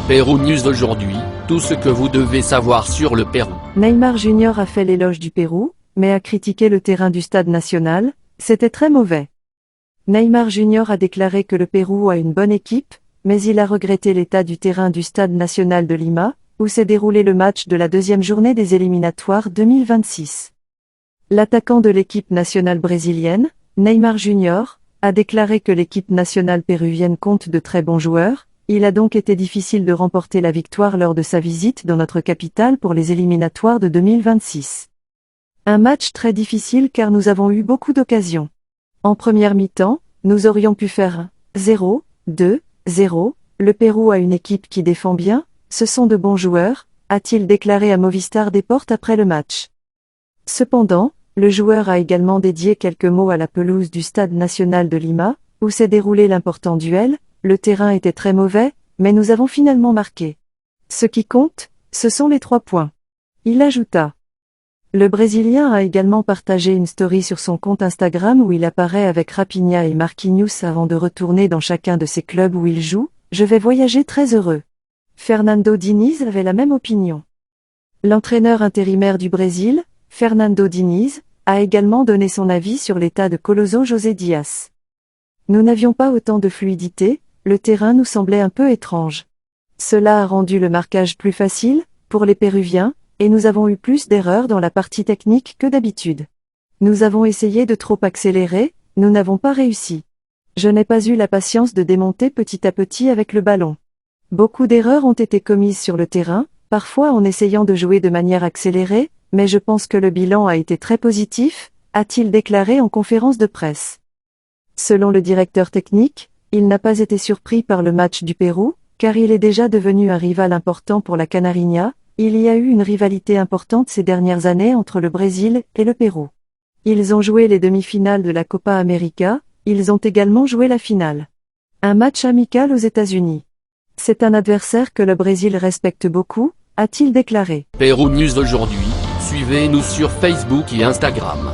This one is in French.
Pérou News aujourd'hui, tout ce que vous devez savoir sur le Pérou. Neymar Jr a fait l'éloge du Pérou, mais a critiqué le terrain du Stade national, c'était très mauvais. Neymar Jr a déclaré que le Pérou a une bonne équipe, mais il a regretté l'état du terrain du Stade national de Lima, où s'est déroulé le match de la deuxième journée des éliminatoires 2026. L'attaquant de l'équipe nationale brésilienne, Neymar Jr, a déclaré que l'équipe nationale péruvienne compte de très bons joueurs. Il a donc été difficile de remporter la victoire lors de sa visite dans notre capitale pour les éliminatoires de 2026. Un match très difficile car nous avons eu beaucoup d'occasions. En première mi-temps, nous aurions pu faire 0, 2, 0, le Pérou a une équipe qui défend bien, ce sont de bons joueurs, a-t-il déclaré à Movistar Deportes après le match. Cependant, le joueur a également dédié quelques mots à la pelouse du Stade national de Lima, où s'est déroulé l'important duel. Le terrain était très mauvais, mais nous avons finalement marqué. Ce qui compte, ce sont les 3 points. Il ajouta. Le Brésilien a également partagé une story sur son compte Instagram où il apparaît avec Raphinha et Marquinhos avant de retourner dans chacun de ses clubs où il joue. Je vais voyager très heureux. Fernando Diniz avait la même opinion. L'entraîneur intérimaire du Brésil, Fernando Diniz, a également donné son avis sur l'état de Coloso José Dias. Nous n'avions pas autant de fluidité, le terrain nous semblait un peu étrange. Cela a rendu le marquage plus facile, pour les Péruviens, et nous avons eu plus d'erreurs dans la partie technique que d'habitude. Nous avons essayé de trop accélérer, nous n'avons pas réussi. Je n'ai pas eu la patience de démonter petit à petit avec le ballon. Beaucoup d'erreurs ont été commises sur le terrain, parfois en essayant de jouer de manière accélérée, mais je pense que le bilan a été très positif, a-t-il déclaré en conférence de presse. Selon le directeur technique, il n'a pas été surpris par le match du Pérou, car il est déjà devenu un rival important pour la Canarinha. Il y a eu une rivalité importante ces dernières années entre le Brésil et le Pérou. Ils ont joué les demi-finales de la Copa América, ils ont également joué la finale. Un match amical aux États-Unis. C'est un adversaire que le Brésil respecte beaucoup, a-t-il déclaré. Pérou News aujourd'hui, suivez-nous sur Facebook et Instagram.